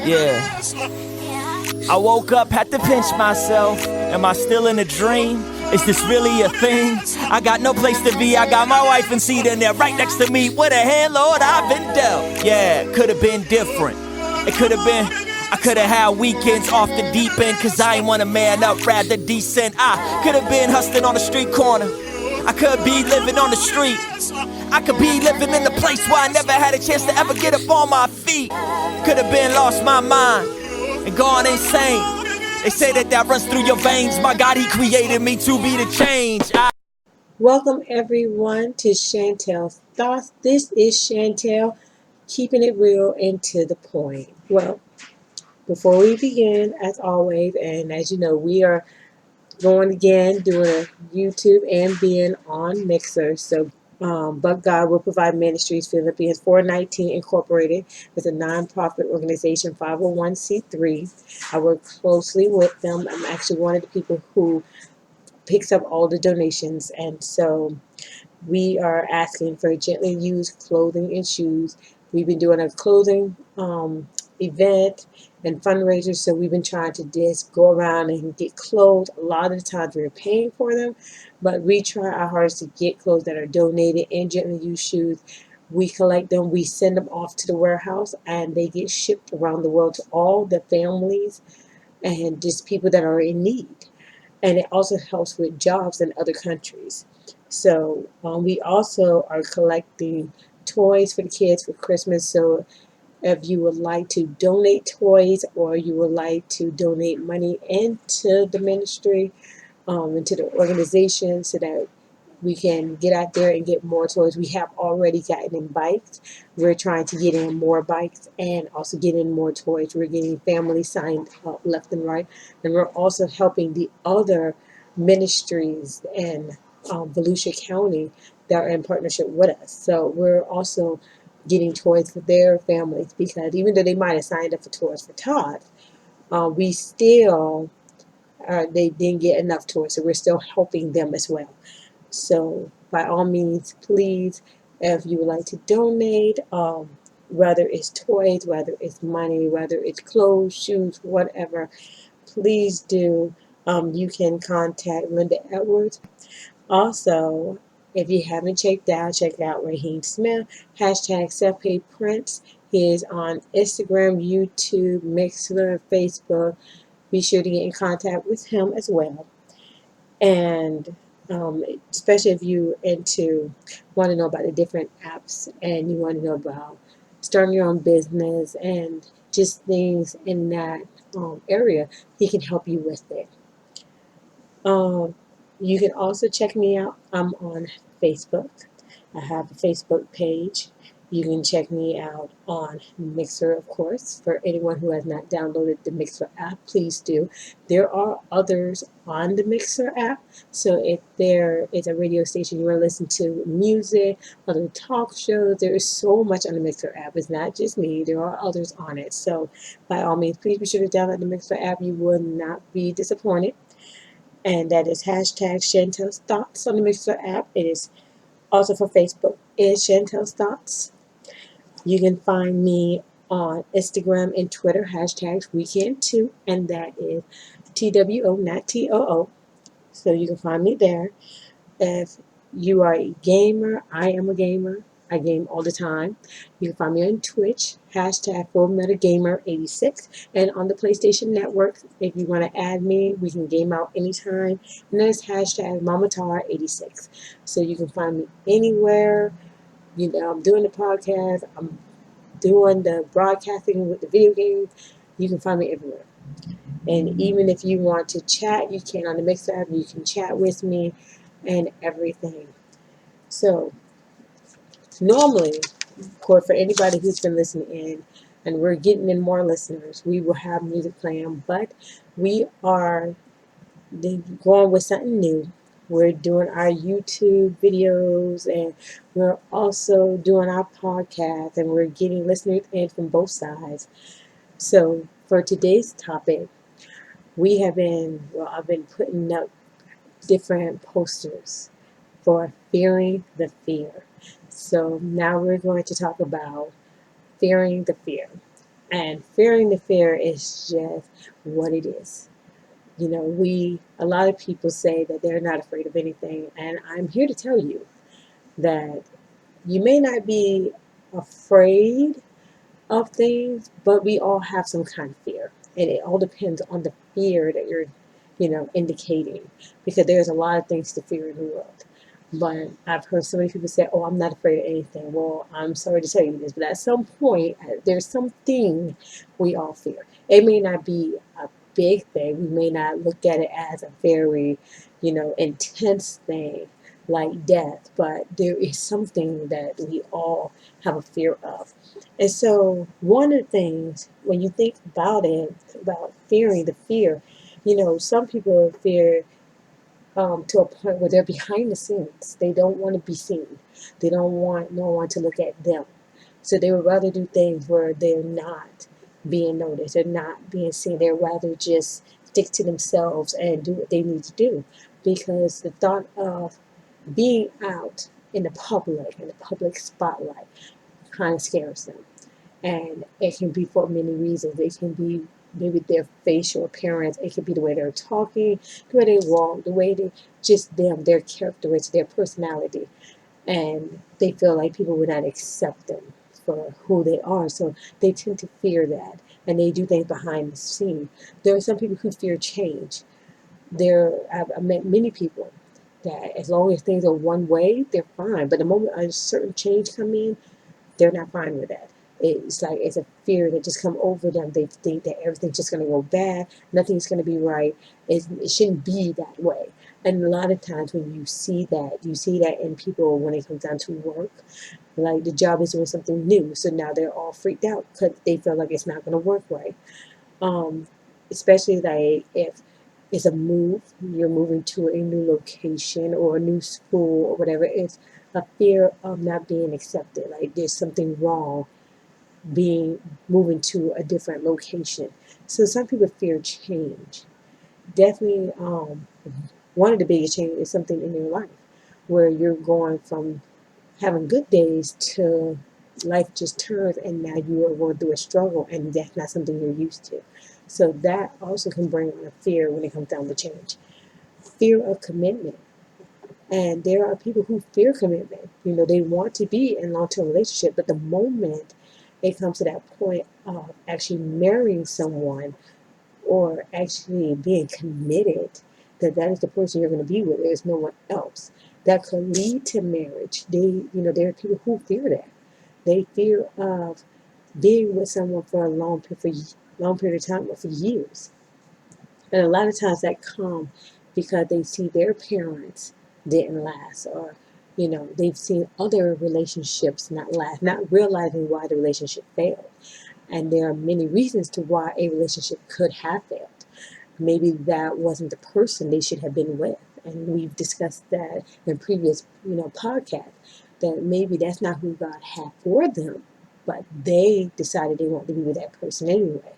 Yeah. I woke up, had to pinch myself. Am I still in a dream? Is this really a thing? I got no place to be. I got my wife and seat in there right next to me. What a hand, Lord, I've been dealt. Yeah, could have been different. It could have been. I could have had weekends off the deep end, cause I ain't want a man up, rather decent. I could have been hustling on the street corner. I could be living on the street. I could be living in a place where I never had a chance to ever get up on my feet. Could have been lost my mind and gone insane. They say that runs through your veins. My God, He created me to be the change. Welcome everyone to Chantel's Thoughts. This is Chantel, keeping it real and to the point. Well, before we begin, as always, and as you know, we are going again doing a YouTube and being on Mixer. So, But God Will Provide Ministries Philippines 419 Incorporated is a nonprofit organization, 501c3. I work closely with them. I'm actually one of the people who picks up all the donations, and so we are asking for gently used clothing and shoes. We've been doing a clothing event and fundraisers, so we've been trying to just go around and get clothes. A lot of the times we're paying for them, but we try our hardest to get clothes that are donated and gently used shoes. We collect them, we send them off to the warehouse, and they get shipped around the world to all the families and just people that are in need. And it also helps with jobs in other countries. So we also are collecting toys for the kids for Christmas. So if you would like to donate toys or you would like to donate money into the ministry, into the organization, so that we can get out there and get more toys. We have already gotten in bikes. We're trying to get in more bikes and also get in more toys. We're getting families signed up left and right. And we're also helping the other ministries in Volusia County that are in partnership with us. So we're also getting toys for their families, because even though they might have signed up for toys for Todd, we still, they didn't get enough toys. So we're still helping them as well. So by all means, please, if you would like to donate, whether it's toys, whether it's money, whether it's clothes, shoes, whatever, please do. You can contact Linda Edwards. Also, if you haven't check out Raheem Smith, hashtag Self-Pay Prince. He is on Instagram, YouTube, Mixer, Facebook. Be sure to get in contact with him as well. And especially if you want to know about the different apps and you want to know about starting your own business and just things in that area, he can help you with it. You can also check me out. I'm on Facebook. I have a Facebook page. You can check me out on Mixer, of course. For anyone who has not downloaded the Mixer app, please do. There are others on the Mixer app. So if there is a radio station you want to listen to music, other talk shows, there is so much on the Mixer app. It's not just me. There are others on it. So by all means, please be sure to download the Mixer app. You will not be disappointed. And that is hashtag Chantel's Thoughts on the Mixer app. It is also for Facebook, is Chantel's Thoughts. You can find me on Instagram and Twitter, hashtags Weekend2, and that is TWO, not TOO. So you can find me there. If you are a gamer, I am a gamer. I game all the time. You can find me on Twitch, hashtag FullMetalGamer86, and on the PlayStation Network. If you want to add me, we can game out anytime. And that's hashtag MamaTar86. So you can find me anywhere. You know, I'm doing the podcast. I'm doing the broadcasting with the video games. You can find me everywhere. And even if you want to chat, you can on the Mixer app. You can chat with me and everything. So normally, of course, for anybody who's been listening in, and we're getting in more listeners, we will have music playing, but we are going with something new. We're doing our YouTube videos, and we're also doing our podcast, and we're getting listeners in from both sides. So for today's topic, I've been putting up different posters for fearing the fear. So now we're going to talk about fearing the fear. And fearing the fear is just what it is. You know, a lot of people say that they're not afraid of anything, and I'm here to tell you that you may not be afraid of things, but we all have some kind of fear. And it all depends on the fear that you're, indicating. Because there's a lot of things to fear in the world. But I've heard so many people say, oh, I'm not afraid of anything. Well, I'm sorry to tell you this, but at some point, there's something we all fear. It may not be a big thing. We may not look at it as a very, intense thing like death, but there is something that we all have a fear of. And so, one of the things when you think about it, about fearing the fear, some people fear to a point where they're behind the scenes. They don't want to be seen. They don't want no one to look at them. So they would rather do things where they're not being noticed, they're not being seen. They'd rather just stick to themselves and do what they need to do, because the thought of being out in the public spotlight, kind of scares them. And it can be for many reasons. It can be maybe their facial appearance. It could be the way they're talking, the way they walk, the way they just them, their characteristics, their personality. And they feel like people would not accept them for who they are. So they tend to fear that. And they do things behind the scene. There are some people who fear change. I've met many people that as long as things are one way, they're fine. But the moment a certain change come in, they're not fine with that. It's like it's a fear that just come over them. They think that everything's just going to go bad, nothing's going to be right. It shouldn't be that way. And a lot of times when you see that in people when it comes down to work, like the job is doing something new, so now they're all freaked out because they feel like it's not going to work right. Um, Especially like if it's a move, you're moving to a new location or a new school or whatever. It's a fear of not being accepted. Like there's something wrong being moving to a different location. So some people fear change. Definitely, one of the biggest changes is something in your life where you're going from having good days to life just turns and now you are going through a struggle and that's not something you're used to. So that also can bring on a fear when it comes down to change. Fear of commitment. And there are people who fear commitment. They want to be in a long-term relationship, but the moment it comes to that point of actually marrying someone or actually being committed, that is the person you're going to be with. There's no one else. That could lead to marriage. There are people who fear that. They fear of being with someone for a long period of time or for years. And a lot of times that comes because they see their parents didn't last, or they've seen other relationships not last, not realizing why the relationship failed. And there are many reasons to why a relationship could have failed. Maybe that wasn't the person they should have been with. And we've discussed that in previous, podcasts, that maybe that's not who God had for them, but they decided they wanted to be with that person anyway.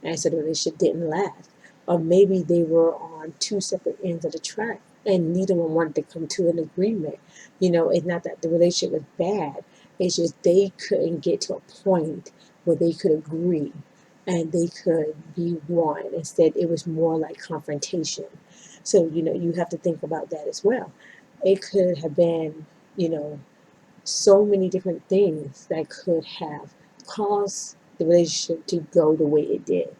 And so the relationship didn't last. Or maybe they were on two separate ends of the track and neither one wanted to come to an agreement. It's not that the relationship was bad. It's just they couldn't get to a point where they could agree and they could be one. Instead, it was more like confrontation. So, you have to think about that as well. It could have been, you know, so many different things that could have caused the relationship to go the way it did.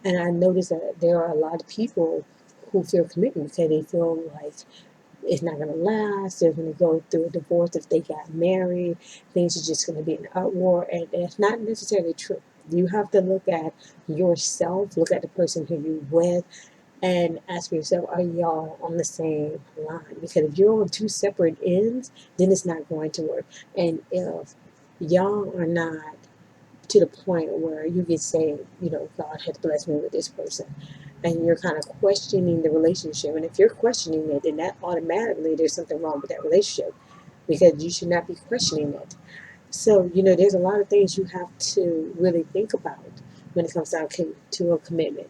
And I noticed that there are a lot of people who feel commitment because they feel like it's not going to last. They're going to go through a divorce if they got married. Things are just going to be an uproar. And it's not necessarily true. You have to look at yourself, look at the person who you're with, and ask yourself, are y'all on the same line? Because if you're on two separate ends, then it's not going to work. And if y'all are not to the point where you can say, God has blessed me with this person, and you're kind of questioning the relationship. And if you're questioning it, then that automatically there's something wrong with that relationship because you should not be questioning it. So, there's a lot of things you have to really think about when it comes down to a commitment.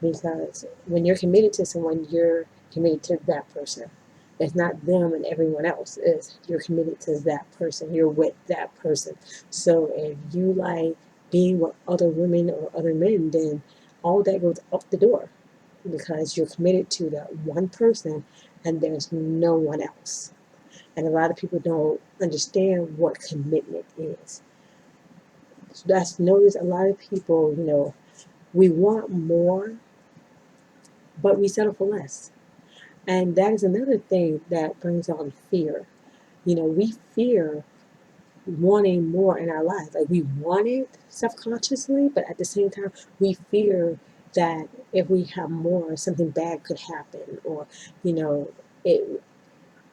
Because when you're committed to someone, you're committed to that person. It's not them and everyone else. It's you're committed to that person. You're with that person. So if you like being with other women or other men, then all that goes out the door because you're committed to that one person and there's no one else. And a lot of people don't understand what commitment is. So that's notice a lot of people, we want more, but we settle for less. And that is another thing that brings on fear. We fear wanting more in our lives. Like we want it subconsciously, but at the same time, we fear that if we have more, something bad could happen, or it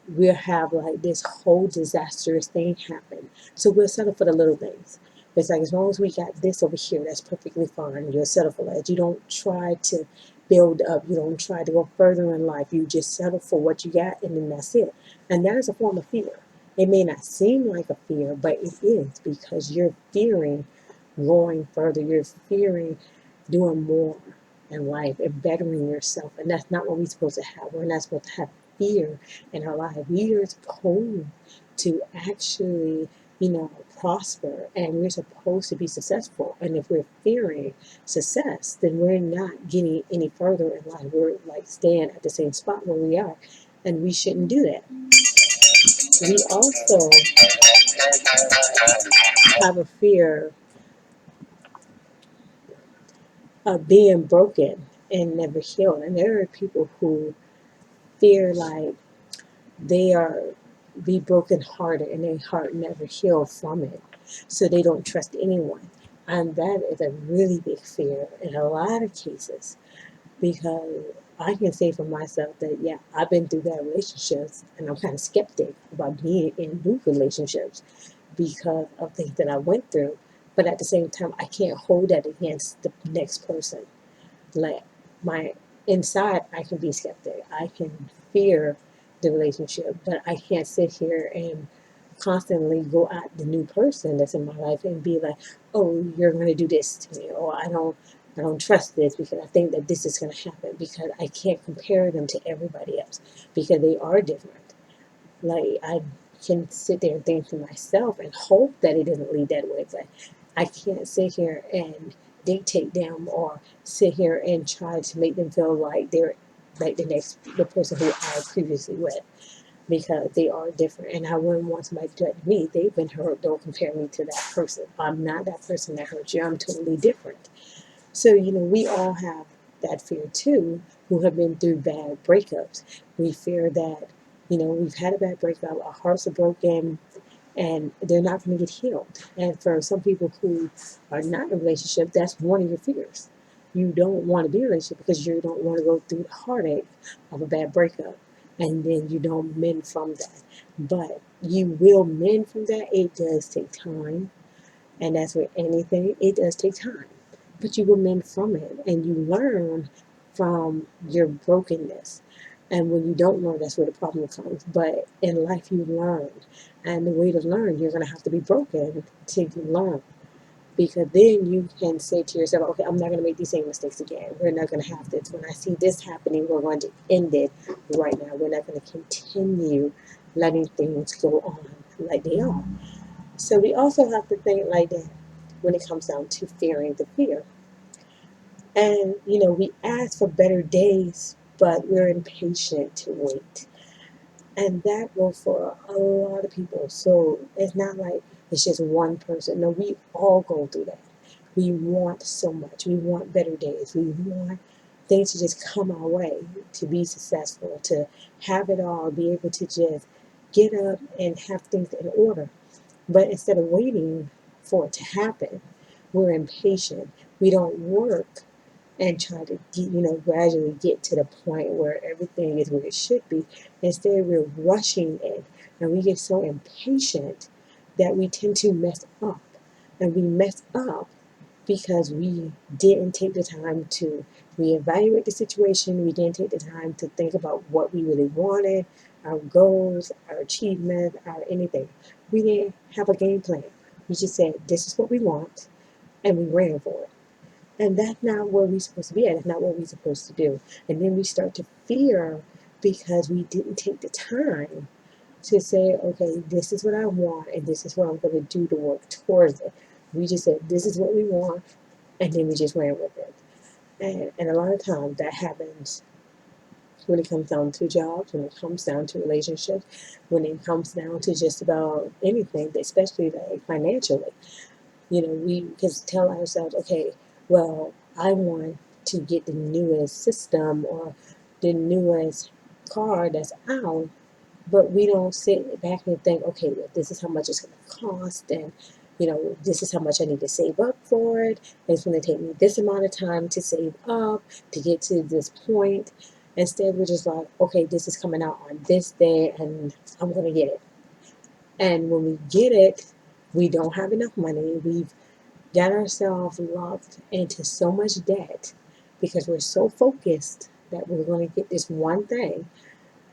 we'll have like this whole disastrous thing happen. So we'll settle for the little things. It's like as long as we got this over here, that's perfectly fine. You'll settle for that. You don't try to build up. You don't try to go further in life. You just settle for what you got, and then that's it. And that is a form of fear. It may not seem like a fear, but it is because you're fearing going further. You're fearing doing more in life and bettering yourself. And that's not what we're supposed to have. We're not supposed to have fear in our life. We are supposed to actually, prosper, and we're supposed to be successful. And if we're fearing success, then we're not getting any further in life. We're like staying at the same spot where we are, and we shouldn't do that. We also have a fear of being broken and never healed. And there are people who fear like they are be brokenhearted and their heart never heal from it. So they don't trust anyone. And that is a really big fear in a lot of cases because I can say for myself that, yeah, I've been through bad relationships and I'm kind of skeptic about being in new relationships because of things that I went through. But at the same time, I can't hold that against the next person. Like my inside, I can be skeptic. I can fear the relationship, but I can't sit here and constantly go at the new person that's in my life and be like, "Oh, you're going to do this to me," or I don't trust this because I think that this is going to happen because I can't compare them to everybody else because they are different. Like I can sit there and think to myself and hope that it doesn't lead that way, but I can't sit here and dictate them or sit here and try to make them feel like they're like the person who I previously with because they are different and I wouldn't want somebody to judge me. They've been hurt, don't compare me to that person. I'm not that person that hurt you. I'm totally different. So, we all have that fear too, who have been through bad breakups. We fear that, we've had a bad breakup, our hearts are broken, and they're not going to get healed. And for some people who are not in a relationship, that's one of your fears. You don't want to be in a relationship because you don't want to go through the heartache of a bad breakup. And then you don't mend from that. But you will mend from that. It does take time. And that's with anything, it does take time. But you will mend from it and you learn from your brokenness. And when you don't learn, that's where the problem comes. But in life, you learn. And the way to learn, you're going to have to be broken to learn. Because then you can say to yourself, okay, I'm not going to make these same mistakes again. We're not going to have this. When I see this happening, we're going to end it right now. We're not going to continue letting things go on like they are. So we also have to think like that when it comes down to fearing the fear. And, we ask for better days, but we're impatient to wait. And that goes for a lot of people. So it's not like it's just one person. No, we all go through that. We want so much. We want better days. We want things to just come our way, to be successful, to have it all, be able to just get up and have things in order. But instead of waiting for it to happen, we're impatient. We don't work and try to get, gradually get to the point where everything is where it should be. Instead, we're rushing it and we get so impatient that we tend to mess up. And we mess up because we didn't take the time to reevaluate the situation. We didn't take the time to think about what we really wanted, our goals, our achievements, our anything. We didn't have a game plan. We just said, this is what we want, and we ran for it. And that's not where we're supposed to be at. That's not what we're supposed to do. And then we start to fear because we didn't take the time to say, okay, this is what I want, and this is what I'm going to do to work towards it. We just said, this is what we want, and then we just ran with it. And a lot of times that happens when it comes down to jobs, when it comes down to relationships, when it comes down to just about anything, especially like financially. We can tell ourselves, okay, well, I want to get the newest system or the newest car that's out, but we don't sit back and think, okay, well, this is how much it's going to cost, and this is how much I need to save up for it. It's going to take me this amount of time to save up to get to this point. Instead, we're just like, okay, this is coming out on this day, and I'm going to get it. And when we get it, we don't have enough money. We've got ourselves locked into so much debt because we're so focused that we're going to get this one thing.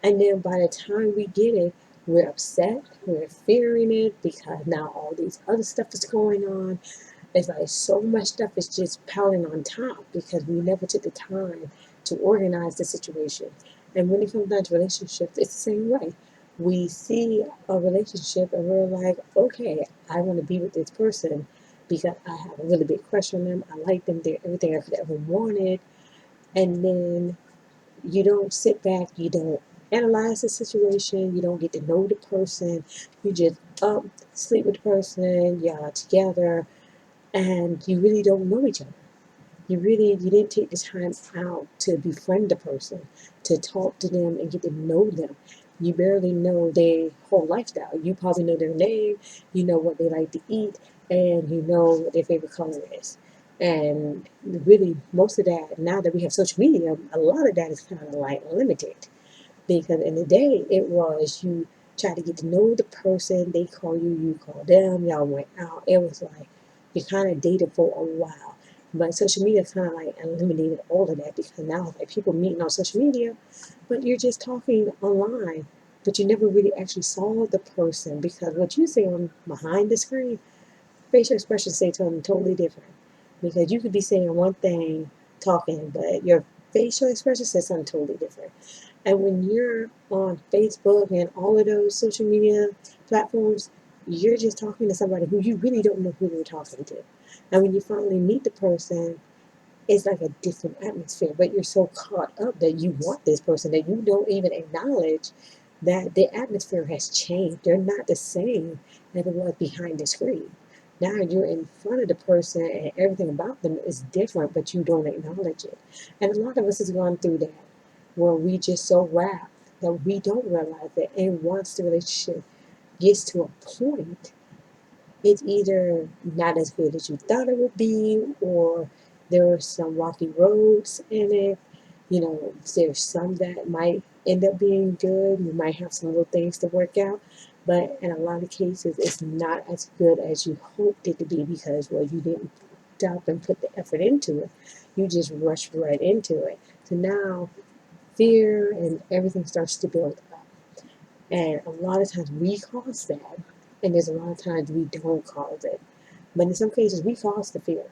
And then by the time we get it, we're upset, we're fearing it because now all these other stuff is going on. It's like so much stuff is just piling on top because we never took the time to organize the situation. And when it comes down to relationships, it's the same way. We see a relationship and we're like, okay, I want to be with this person because I have a really big crush on them. I like them. They're everything I could ever wanted. And then you don't sit back, you don't analyze the situation, you don't get to know the person, you just sleep with the person, y'all together, and you really don't know each other. You didn't take the time out to befriend the person, to talk to them and get to know them. You barely know their whole lifestyle. You probably know their name, you know what they like to eat, and you know what their favorite color is. And really, most of that, now that we have social media, a lot of that is kind of like limited. Because in the day, it was you try to get to know the person, they call you, you call them, y'all went out. It was like you kind of dated for a while. But social media kind of like eliminated all of that because now it's like people meeting on social media, but you're just talking online, but you never really actually saw the person because what you see on behind the screen, facial expressions say something totally different. Because you could be saying one thing talking, but your facial expression says something totally different. And when you're on Facebook and all of those social media platforms, you're just talking to somebody who you really don't know who you're talking to. And when you finally meet the person, it's like a different atmosphere, but you're so caught up that you want this person that you don't even acknowledge that the atmosphere has changed. They're not the same as it was behind the screen. Now you're in front of the person and everything about them is different, but you don't acknowledge it. And a lot of us has gone through that where we just so wrapped that we don't realize that. And once the relationship gets to a point, it's either not as good as you thought it would be, or there are some rocky roads in it. There's some that might end up being good. You might have some little things to work out, but in a lot of cases, it's not as good as you hoped it to be because, well, you didn't stop and put the effort into it. You just rushed right into it. So now fear and everything starts to build up. And a lot of times we cause that, and there's a lot of times we don't cause it. But in some cases, we cause the fear.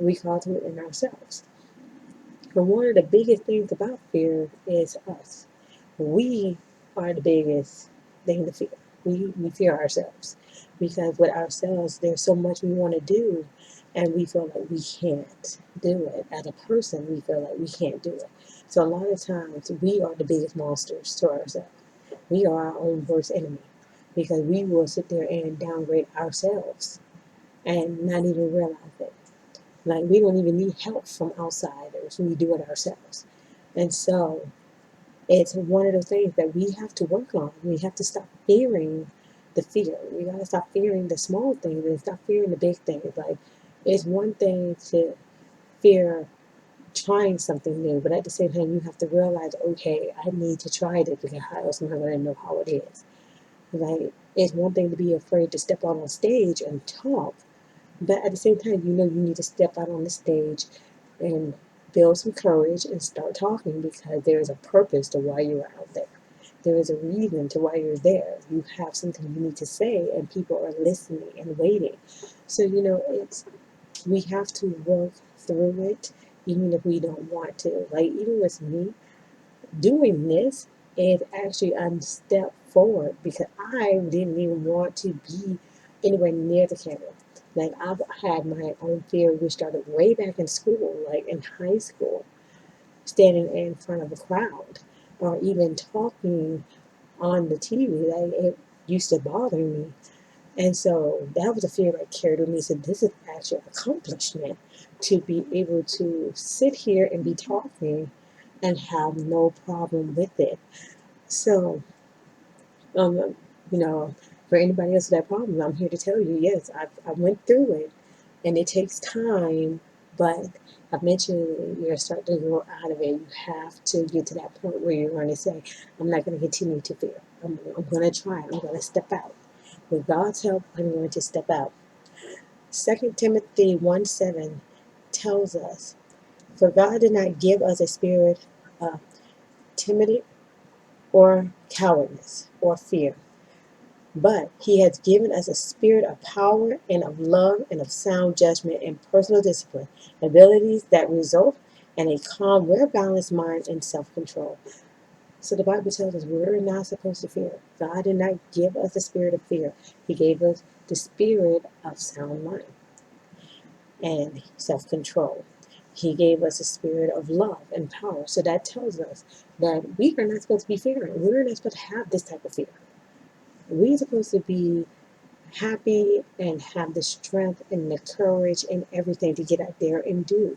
We cause it in ourselves. But one of the biggest things about fear is us. We are the biggest thing to fear. We fear ourselves because with ourselves, there's so much we want to do, and we feel like we can't do it. As a person, we feel like we can't do it. So a lot of times, we are the biggest monsters to ourselves. We are our own worst enemy because we will sit there and downgrade ourselves and not even realize it. Like we don't even need help from outsiders. We do it ourselves. And so it's one of those things that we have to work on. We have to stop fearing the fear. We gotta stop fearing the small things and stop fearing the big things. Like it's one thing to fear trying something new, but at the same time you have to realize, okay, I need to try this because how else am I gonna know how it is? Like it's one thing to be afraid to step out on stage and talk, but at the same time, you need to step out on the stage and build some courage and start talking because there is a purpose to why you're out there. There is a reason to why you're there. You have something you need to say, and people are listening and waiting. So, it's we have to work through it, even if we don't want to. Like, even with me, doing this is actually a step forward because I didn't even want to be anywhere near the camera. Like I've had my own fear, which started way back in school, like in high school, standing in front of a crowd or even talking on the TV. Like it used to bother me. And so that was a fear that carried with me. So this is actually an accomplishment to be able to sit here and be talking and have no problem with it. So, um, you know, for anybody else with that problem, I'm here to tell you, yes, I went through it, and it takes time, but I mentioned you're starting to grow out of it. You have to get to that point where you're going to say, I'm not going to continue to fear. I'm going to try. I'm going to step out. With God's help, I'm going to step out. 2 Timothy 1:7 tells us, for God did not give us a spirit of timidity or cowardice or fear, but He has given us a spirit of power and of love and of sound judgment and personal discipline, abilities that result in a calm, well-balanced mind and self-control. So the Bible tells us we're not supposed to fear. God did not give us the spirit of fear. He gave us the spirit of sound mind and self-control. He gave us a spirit of love and power. So that tells us that we are not supposed to be fearing. We're not supposed to have this type of fear. We're supposed to be happy and have the strength and the courage and everything to get out there and do.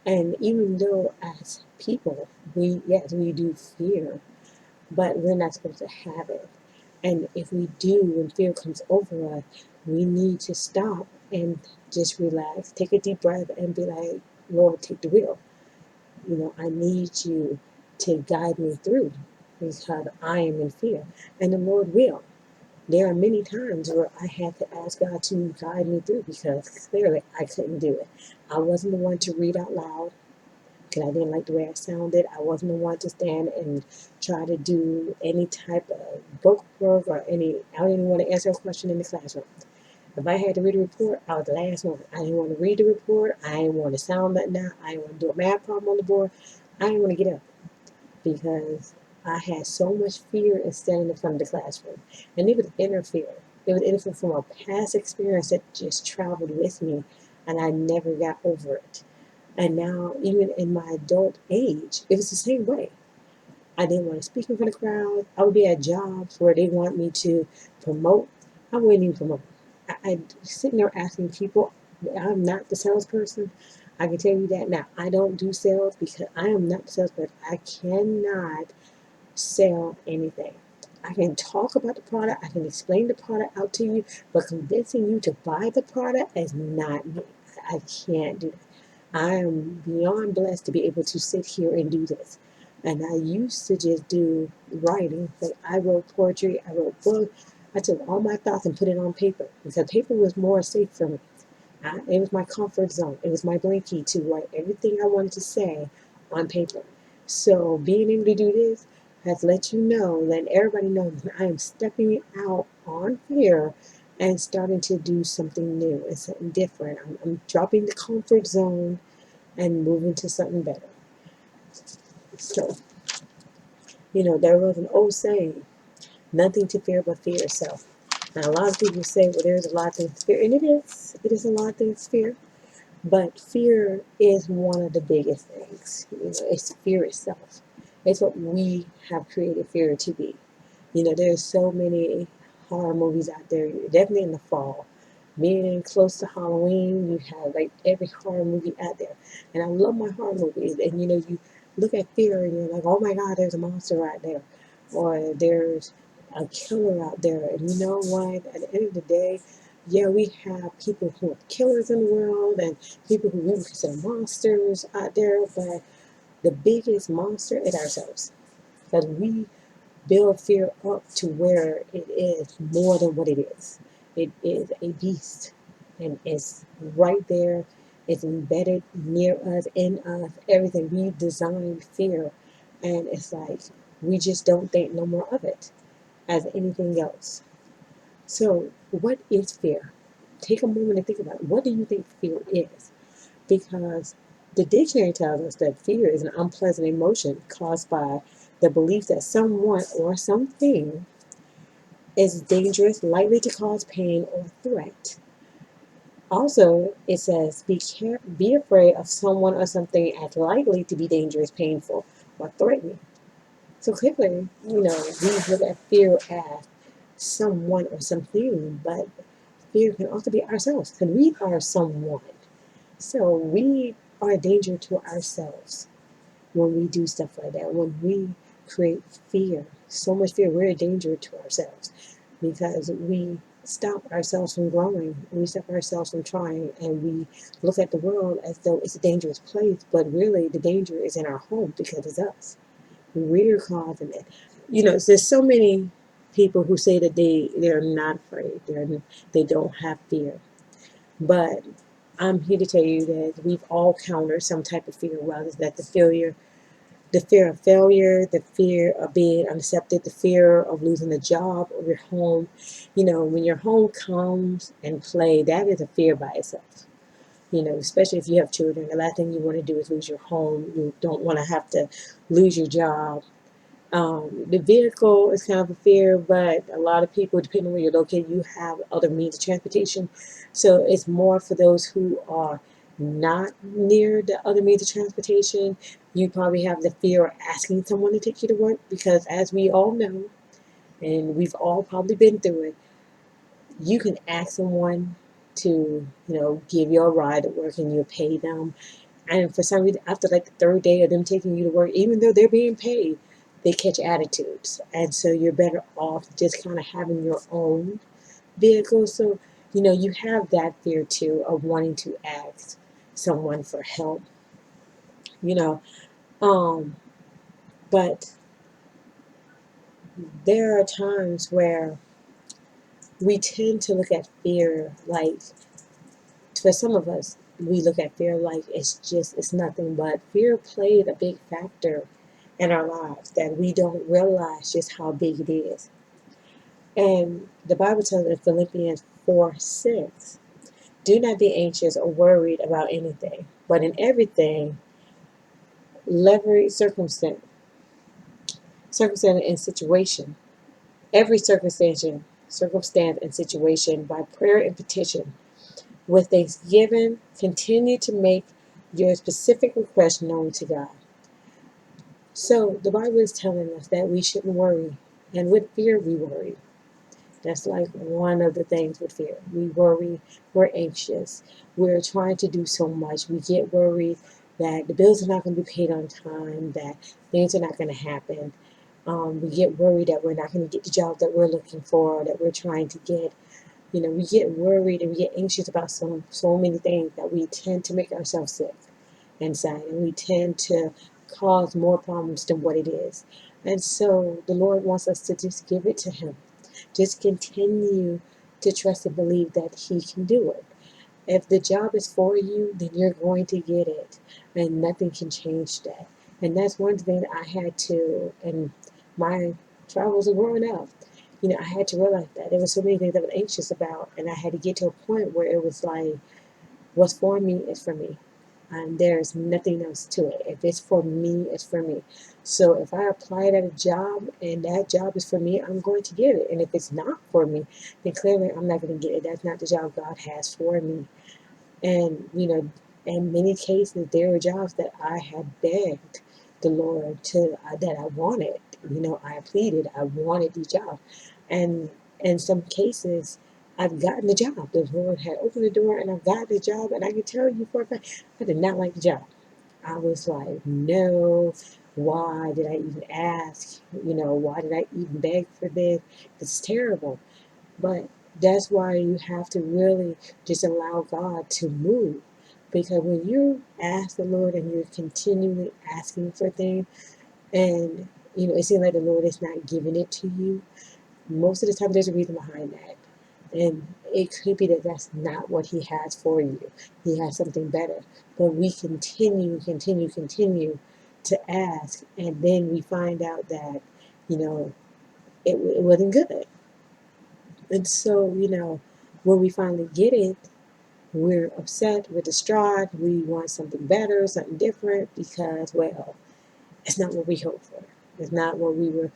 And even though as people, we do fear, but we're not supposed to have it. And if we do, when fear comes over us, we need to stop and just relax, take a deep breath, and be like, Lord, take the wheel. I need you to guide me through because I am in fear. And the Lord will. There are many times where I had to ask God to guide me through because clearly I couldn't do it. I wasn't the one to read out loud because I didn't like the way I sounded. I wasn't the one to stand and try to do any type of book work or I didn't want to answer a question in the classroom. If I had to read a report, I was the last one. I didn't want to read the report. I didn't want to sound nothing out. I didn't want to do a math problem on the board. I didn't want to get up because I had so much fear in standing in front of the classroom. And it was inner fear. It was inner fear from a past experience that just traveled with me, and I never got over it. And now, even in my adult age, it was the same way. I didn't want to speak in front of crowds. I would be at jobs where they want me to promote. I wouldn't even promote. I sitting there asking people. I'm not the salesperson. I can tell you that now. I don't do sales because I am not the salesperson. I cannot sell anything. I can talk about the product. I can explain the product out to you, but convincing you to buy the product is not me. I can't do that. I am beyond blessed to be able to sit here and do this. And I used to just do writing. Like I wrote poetry, I wrote books. I took all my thoughts and put it on paper because paper was more safe for me. It was my comfort zone. It was my blankie to write everything I wanted to say on paper. So being able to do this has let you know, that everybody knows that I am stepping out on fear and starting to do something new and something different. I'm dropping the comfort zone and moving to something better. So, there was an old saying, nothing to fear but fear itself. Now, a lot of people say, well, there's a lot of things to fear, and it is a lot of things to fear, but fear is one of the biggest things. It's fear itself. It's what we have created fear to be. There's so many horror movies out there, definitely in the fall. Being close to Halloween, you have like every horror movie out there. And I love my horror movies. And you look at fear and you're like, oh my God, there's a monster right there. Or there's a killer out there. And you know what? At the end of the day, yeah, we have people who are killers in the world and people who we consider monsters out there, but the biggest monster is ourselves. Because we build fear up to where it is more than what it is. It is a beast, and it's right there. It's embedded near us, in us, everything. We designed fear, and it's like we just don't think no more of it as anything else. So, what is fear? Take a moment and think about it. What do you think fear is? Because the dictionary tells us that fear is an unpleasant emotion caused by the belief that someone or something is dangerous, likely to cause pain or threat. Also, it says, be afraid of someone or something as likely to be dangerous, painful, or threatening. So clearly, we look at fear as someone or something, but fear can also be ourselves, because we are someone. So we are a danger to ourselves when we do stuff like that. When we create fear, so much fear, we're a danger to ourselves because we stop ourselves from growing, we stop ourselves from trying, and we look at the world as though it's a dangerous place, but really the danger is in our home because it's us. We're causing it. There's so many people who say that they're not afraid, they don't have fear, but I'm here to tell you that we've all countered some type of fear, whether it's that the fear of failure, the fear of being unaccepted, the fear of losing a job or your home. When your home comes and play, that is a fear by itself. Especially if you have children, the last thing you want to do is lose your home. You don't want to have to lose your job. The vehicle is kind of a fear, but a lot of people, depending on where you're located, you have other means of transportation. So it's more for those who are not near the other means of transportation. You probably have the fear of asking someone to take you to work because, as we all know, and we've all probably been through it, you can ask someone to, give you a ride to work and you pay them. And for some reason, after like the third day of them taking you to work, even though they're being paid, they catch attitudes. And so you're better off just kind of having your own vehicle. So, you have that fear too of wanting to ask someone for help, you know. Um, but there are times where we tend to look at fear like, for some of us, we look at fear like it's nothing, but fear played a big factor in our lives that we don't realize just how big it is. And the Bible tells us in Philippians 4:6, do not be anxious or worried about anything, but in everything, every circumstance and situation, every circumstance and situation by prayer and petition with thanksgiving, continue to make your specific request known to God. So the Bible is telling us that we shouldn't worry, and with fear we worry. That's like one of the things with fear. We worry, we're anxious, we're trying to do so much. We get worried that the bills are not going to be paid on time, that things are not going to happen. We get worried that we're not going to get the job that we're looking for, that we're trying to get. We get worried and we get anxious about so many things that we tend to make ourselves sick inside, and we tend to cause more problems than what it is. And so the Lord wants us to just give it to Him. Just continue to trust and believe that He can do it. If the job is for you, then you're going to get it, and nothing can change that. And that's one thing that I had to, in my travels of growing up, I had to realize that there were so many things I was anxious about, and I had to get to a point where it was like, what's for me is for me. And there's nothing else to it. If it's for me, it's for me. So if I apply at a job and that job is for me, I'm going to get it. And if it's not for me, then clearly I'm not going to get it. That's not the job God has for me. And, in many cases, there were jobs that I had begged the Lord that I wanted. I pleaded, I wanted the job. And in some cases, I've gotten the job. The Lord had opened the door and I've got the job. And I can tell you for a fact, I did not like the job. I was like, no, why did I even ask? Why did I even beg for this? It's terrible. But that's why you have to really just allow God to move. Because when you ask the Lord and you're continually asking for things, and it seems like the Lord is not giving it to you, most of the time there's a reason behind that. And it could be that that's not what He has for you. He has something better. But we continue to ask, and then we find out that, it wasn't good. And so, when we finally get it, we're upset, we're distraught, we want something better, something different, because, well, it's not what we hoped for. It's not what we were,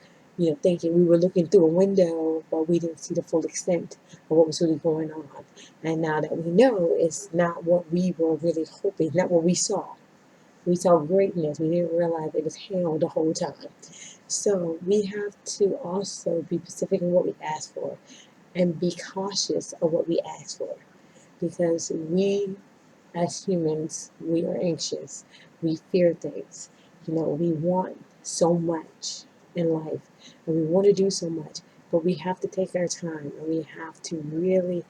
thinking we were looking through a window, but we didn't see the full extent of what was really going on. And now that we know, it's not what we were really hoping, not what we saw. We saw greatness. We didn't realize it was hell the whole time. So we have to also be specific in what we ask for and be cautious of what we ask for, because we as humans, we are anxious. We fear things. We want so much in life and we want to do so much, but we have to take our time and we have to really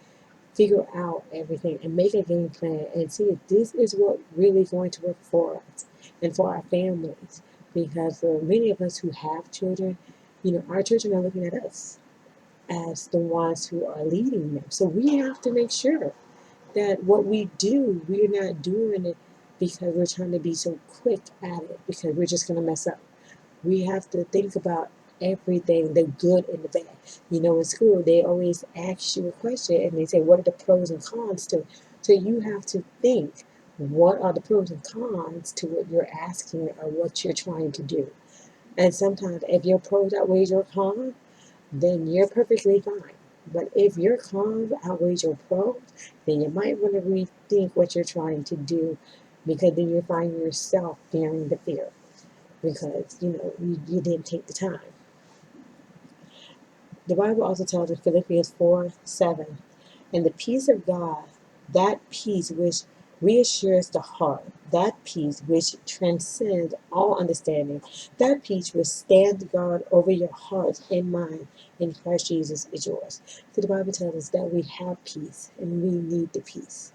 figure out everything and make a game plan and see if this is what really going to work for us and for our families. Because for many of us who have children, our children are looking at us as the ones who are leading them. So we have to make sure that what we do, we're not doing it because we're trying to be so quick at it, because we're just going to mess up. We have to think about everything, the good and the bad. In school, they always ask you a question and they say, what are the pros and cons to it? So you have to think, what are the pros and cons to what you're asking or what you're trying to do? And sometimes if your pros outweighs your cons, then you're perfectly fine. But if your cons outweighs your pros, then you might want to rethink what you're trying to do, because then you find yourself fearing the fear because you didn't take the time. The Bible also tells in Philippians 4:7, and the peace of God, that peace which reassures the heart, that peace which transcends all understanding, that peace which stands guard over your hearts and mind in Christ Jesus is yours. So the Bible tells us that we have peace and we need the peace.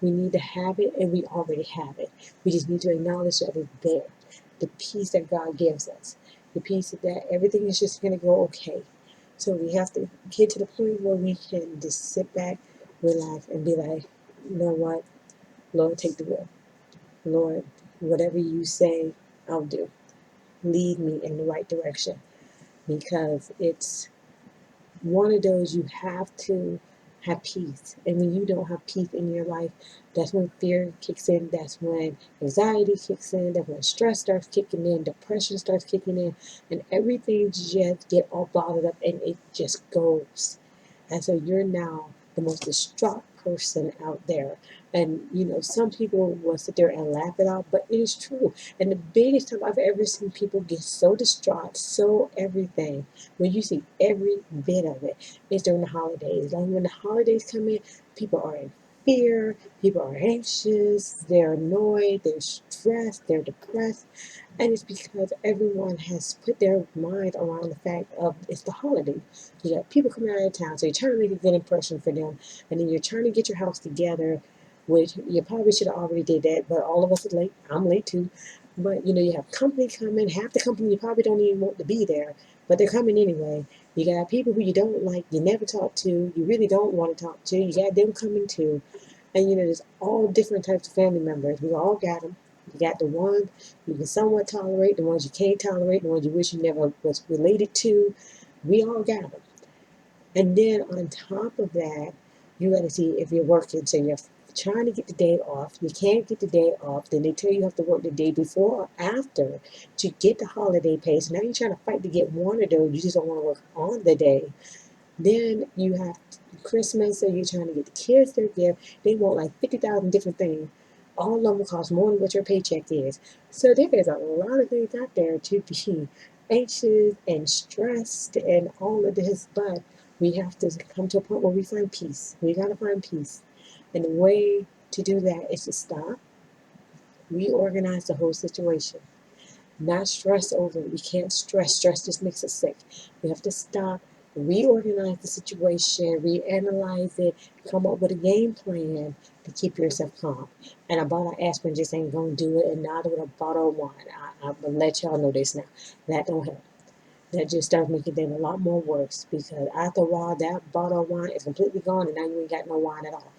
We need to have it and we already have it. We just need to acknowledge that it's there. The peace that God gives us. The peace that everything is just going to go okay. So we have to get to the point where we can just sit back, relax, and be like, you know what? Lord, take the wheel. Lord, whatever you say, I'll do. Lead me in the right direction. Because it's one of those, you have to have peace. And when you don't have peace in your life, that's when fear kicks in. That's when anxiety kicks in. That's when stress starts kicking in. Depression starts kicking in. And everything just get all bottled up and it just goes. And so you're now the most distraught person out there. And some people will sit there and laugh it off, but it is true. And the biggest time I've ever seen people get so distraught, so everything, when you see every bit of it, is during the holidays. Like when the holidays come in, people are in fear, people are anxious, they're annoyed, they're stressed, they're depressed. And it's because everyone has put their mind around the fact of it's the holiday. You got people coming out of town, so you're trying to make a good impression for them, and then you're trying to get your house together, which you probably should have already did that, but all of us are late. I'm late too. But you have company coming. Half the company you probably don't even want to be there, but they're coming anyway. You got people who you don't like, you never talk to, you really don't want to talk to. You got them coming too, and there's all different types of family members. We all got them. You got the ones you can somewhat tolerate, the ones you can't tolerate, the ones you wish you never was related to. We all got them. And then on top of that, you got to see if you're working. So you're trying to get the day off. You can't get the day off. Then they tell you have to work the day before or after to get the holiday pay. So now you're trying to fight to get one of those. You just don't want to work on the day. Then you have Christmas, so you're trying to get the kids their gift. They want like 50,000 different things. All of them cost more than what your paycheck is. So there is a lot of things out there to be anxious and stressed and all of this, but we have to come to a point where we find peace. We got to find peace. And the way to do that is to stop, reorganize the whole situation, not stress over it. We can't stress. Stress just makes us sick. We have to stop, reorganize the situation, reanalyze it, come up with a game plan to keep yourself calm. And a bottle of aspirin just ain't gonna do it, and neither with a bottle of wine. I'm gonna let y'all know this now. That don't help. That just starts making things a lot more worse, because after a while that bottle of wine is completely gone and now you ain't got no wine at all.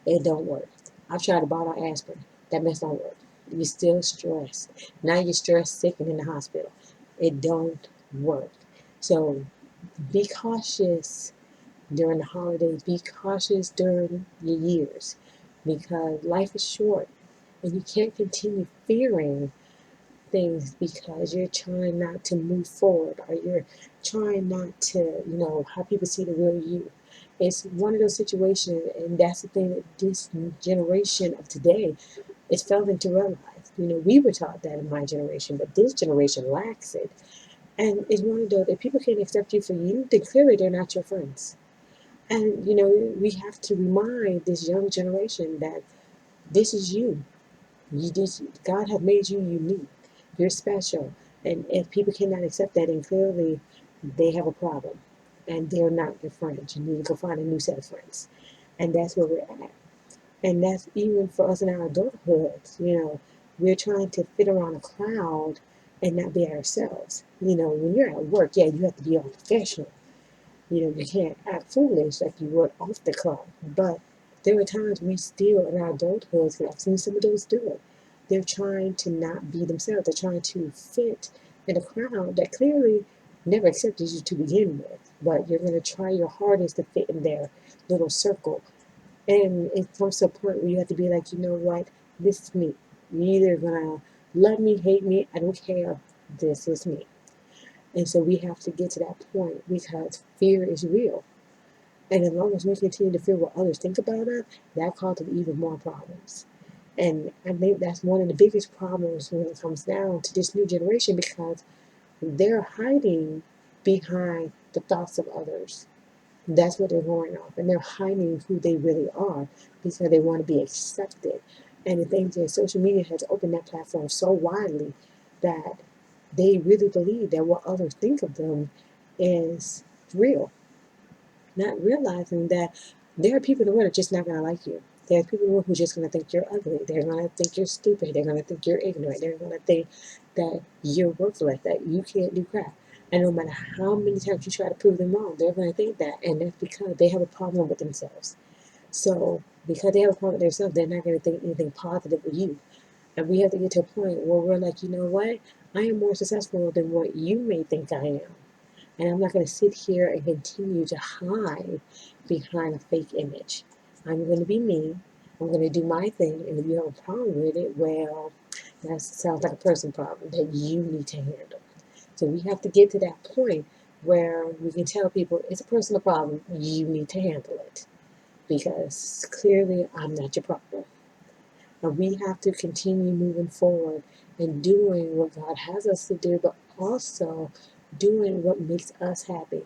It don't work. I've tried a bottle of aspirin. That mess don't work. You're still stressed. Now you're stressed, sick, and in the hospital. It don't work. So be cautious during the holidays. Be cautious during your years, because life is short and you can't continue fearing things because you're trying not to move forward, or you're trying not to, how people see the real you. It's one of those situations, and that's the thing that this generation of today is failing to realize. We were taught that in my generation, but this generation lacks it. And it's one of those, if people can't accept you for you, then clearly they're not your friends. And, we have to remind this young generation that this is you. God has made you unique. You're special. And if people cannot accept that, then clearly they have a problem. And they're not your friends. You need to go find a new set of friends. And that's where we're at. And that's even for us in our adulthood. We're trying to fit around a crowd and not be ourselves. When you're at work, yeah, you have to be all professional. You can't act foolish like you would off the clock. But there are times we still, in our adulthood, and I've seen some of those do it. They're trying to not be themselves. They're trying to fit in a crowd that clearly never accepted you to begin with. But you're going to try your hardest to fit in their little circle. And it comes to a point where you have to be like, you know what? This is me. You're either going to love me, hate me, I don't care. This is me. And so we have to get to that point because fear is real. And as long as we continue to fear what others think about us, that causes even more problems. And I think that's one of the biggest problems when it comes down to this new generation because they're hiding behind the thoughts of others. That's what they're going off. And they're hiding who they really are because they want to be accepted. And the thing is, social media has opened that platform so widely that they really believe that what others think of them is real, not realizing that there are people in the world that are just not going to like you. There are people in the world who are just going to think you're ugly. They're going to think you're stupid. They're going to think you're ignorant. They're going to think that you're worthless, that you can't do crap. And no matter how many times you try to prove them wrong, they're going to think that. And that's because they have a problem with themselves. So because they have a problem with themselves, they're not going to think anything positive of you. And we have to get to a point where we're like, you know what? I am more successful than what you may think I am. And I'm not going to sit here and continue to hide behind a fake image. I'm going to be me. I'm going to do my thing. And if you have a problem with it, well, that sounds like a person problem that you need to handle. So we have to get to that point where we can tell people it's a personal problem. You need to handle it because clearly I'm not your problem. And we have to continue moving forward and doing what God has us to do, but also doing what makes us happy.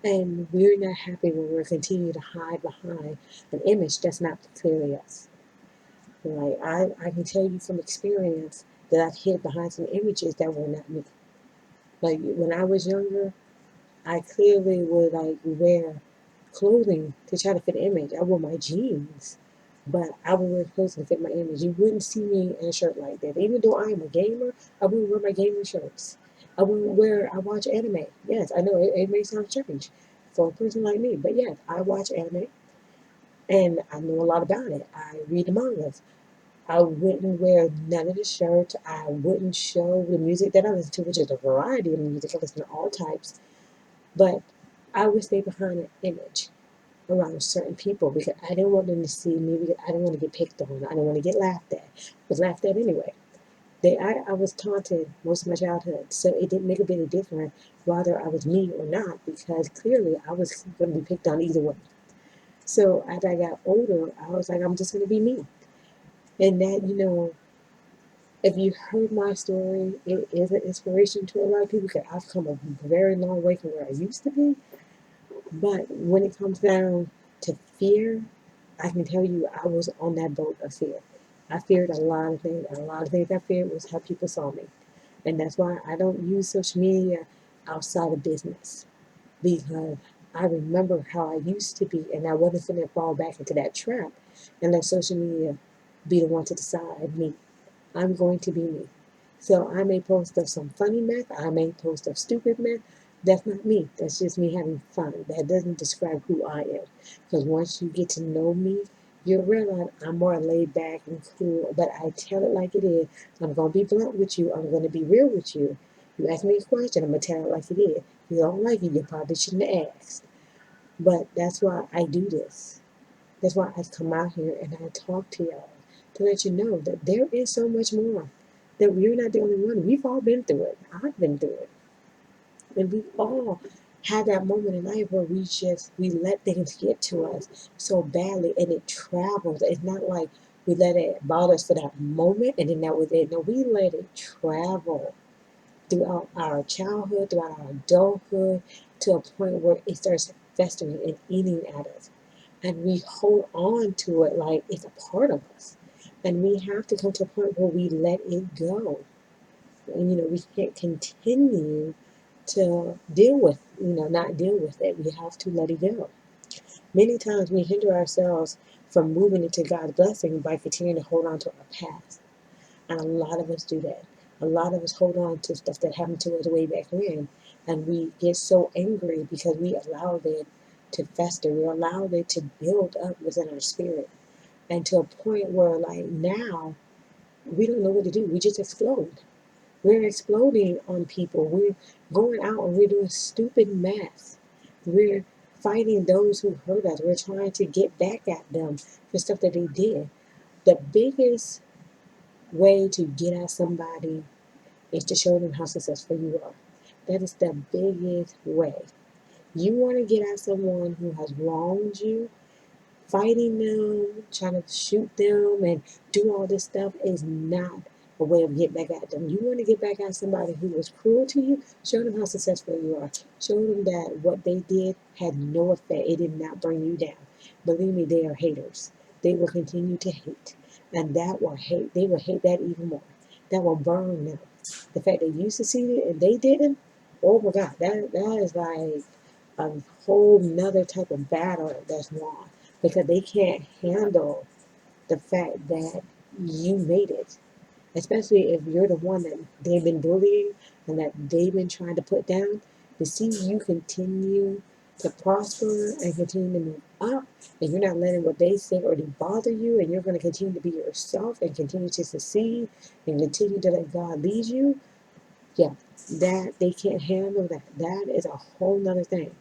And we're not happy when we're continuing to hide behind an image that's not clearly us. Like I can tell you from experience that I've hid behind some images that were not me. Like when I was younger, I clearly would like wear clothing to try to fit the image. I wore my jeans, but I would wear clothes to fit my image. You wouldn't see me in a shirt like that. Even though I am a gamer, I wouldn't wear my gaming shirts. I watch anime. Yes, I know it may sound strange for a person like me, but yes, I watch anime and I know a lot about it. I read the mangas. I wouldn't wear none of the shirts. I wouldn't show the music that I listen to, which is a variety of music. I listen to all types. But I would stay behind an image around certain people because I didn't want them to see me because I didn't want to get picked on. I didn't want to get laughed at. I was laughed at anyway. I was taunted most of my childhood, so it didn't make a bit of difference whether I was me or not because clearly I was going to be picked on either way. So as I got older, I was like, I'm just going to be me. And that, if you heard my story, it is an inspiration to a lot of people because I've come a very long way from where I used to be. But when it comes down to fear, I can tell you I was on that boat of fear. I feared a lot of things. And a lot of things I feared was how people saw me. And that's why I don't use social media outside of business. Because I remember how I used to be and I wasn't going to fall back into that trap and let social media be the one to decide me. I'm going to be me. So I may post of some funny mess. I may post of stupid mess. That's not me. That's just me having fun. That doesn't describe who I am. Because once you get to know me, you'll realize I'm more laid back and cool. But I tell it like it is. I'm going to be blunt with you. I'm going to be real with you. You ask me a question, I'm going to tell it like it is. You don't like it, you probably shouldn't have asked. But that's why I do this. That's why I come out here and I talk to y'all to let you know that there is so much more. that you're not the only one. We've all been through it. I've been through it. And we all had that moment in life where we let things get to us so badly and it travels. It's not like we let it bother us for that moment and then that was it. No, we let it travel throughout our childhood, throughout our adulthood, to a point where it starts festering and eating at us. And we hold on to it like it's a part of us. And we have to come to a point where we let it go. And we can't continue to deal with, not deal with it. We have to let it go. Many times we hinder ourselves from moving into God's blessing by continuing to hold on to our past. And a lot of us do that. A lot of us hold on to stuff that happened to us way back when. And we get so angry because we allowed it to fester. We allowed it to build up within our spirit. And to a point where, like, now, we don't know what to do. We just explode. We're exploding on people. We're going out and we're doing stupid math. We're fighting those who hurt us. We're trying to get back at them for stuff that they did. The biggest way to get at somebody is to show them how successful you are. That is the biggest way. You want to get at someone who has wronged you, fighting them, trying to shoot them, and do all this stuff is not a way of getting back at them. You want to get back at somebody who was cruel to you, show them how successful you are. Show them that what they did had no effect. It did not bring you down. Believe me, they are haters. They will continue to hate. And that will hate, they will hate that even more. That will burn them. The fact that you succeeded and they didn't, oh my God, that is like a whole nother type of battle that's won because they can't handle the fact that you made it, especially if you're the one that they've been bullying and that they've been trying to put down. To see you continue to prosper and continue to move up, and you're not letting what they say or they bother you, and you're going to continue to be yourself and continue to succeed and continue to let God lead you. Yeah, that they can't handle that. That is a whole nother thing.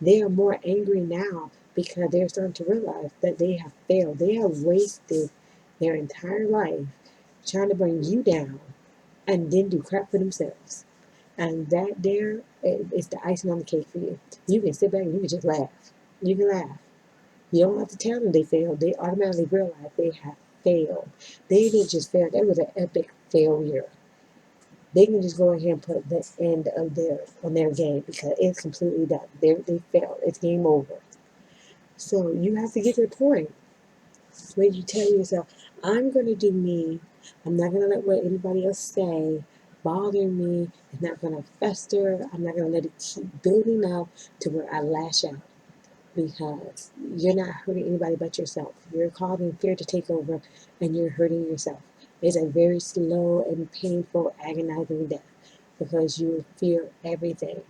They are more angry now because they're starting to realize that they have failed. They have wasted their entire life trying to bring you down and then do crap for themselves. And that there is the icing on the cake for you. You can sit back and you can just laugh. You can laugh. You don't have to tell them they failed. They automatically realize they have failed. They didn't just fail. That was an epic failure. They can just go ahead and put the end of their game because it's completely done. They failed. It's game over. So you have to get to the point where you tell yourself, I'm going to do me. I'm not going to let what anybody else say bother me. It's not going to fester. I'm not going to let it keep building up to where I lash out because you're not hurting anybody but yourself. You're causing fear to take over and you're hurting yourself. It's a very slow and painful, agonizing death because you fear everything.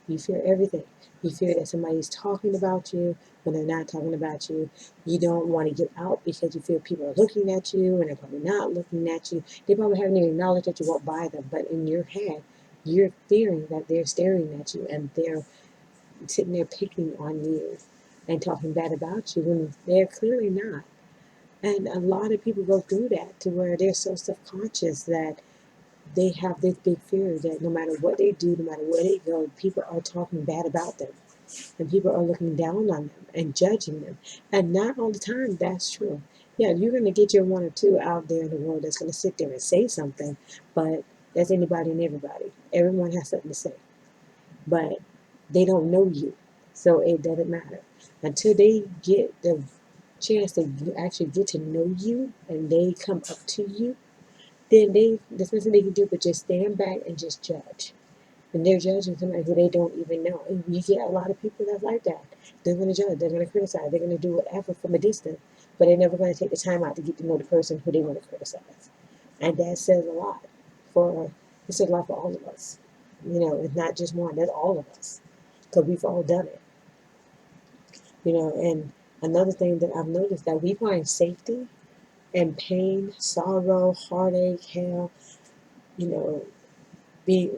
You fear everything. You fear that somebody's talking about you when they're not talking about you. You don't want to get out because you feel people are looking at you and they're probably not looking at you. They probably haven't even acknowledged that you walk by them, but in your head, you're fearing that they're staring at you and they're sitting there picking on you and talking bad about you when they're clearly not. And a lot of people go through that to where they're so self-conscious that they have this big fear that no matter what they do, no matter where they go, people are talking bad about them. And people are looking down on them and judging them. And not all the time that's true. Yeah, you're going to get your one or two out there in the world that's going to sit there and say something, but that's anybody and everybody. Everyone has something to say. But they don't know you, so it doesn't matter. Until they get the chance to actually get to know you and they come up to you, then there's nothing they can do but just stand back and just judge. And they're judging somebody who they don't even know. And you get a lot of people that's like that. They're going to judge, they're going to criticize, they're going to do whatever from a distance, but they're never going to take the time out to get to know the person who they want to criticize. And that says a lot it says a lot for all of us. It's not just one, that's all of us. Because we've all done it. And another thing that I've noticed that we find safety and pain, sorrow, heartache, hell, you know, be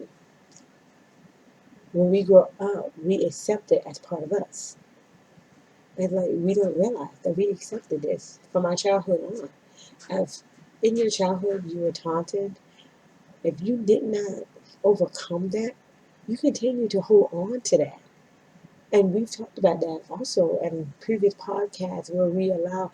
when we grow up, we accept it as part of us. And like we don't realize that we accepted this from our childhood on. in your childhood you were taunted, if you did not overcome that, you continue to hold on to that. And we've talked about that also in previous podcasts where we allow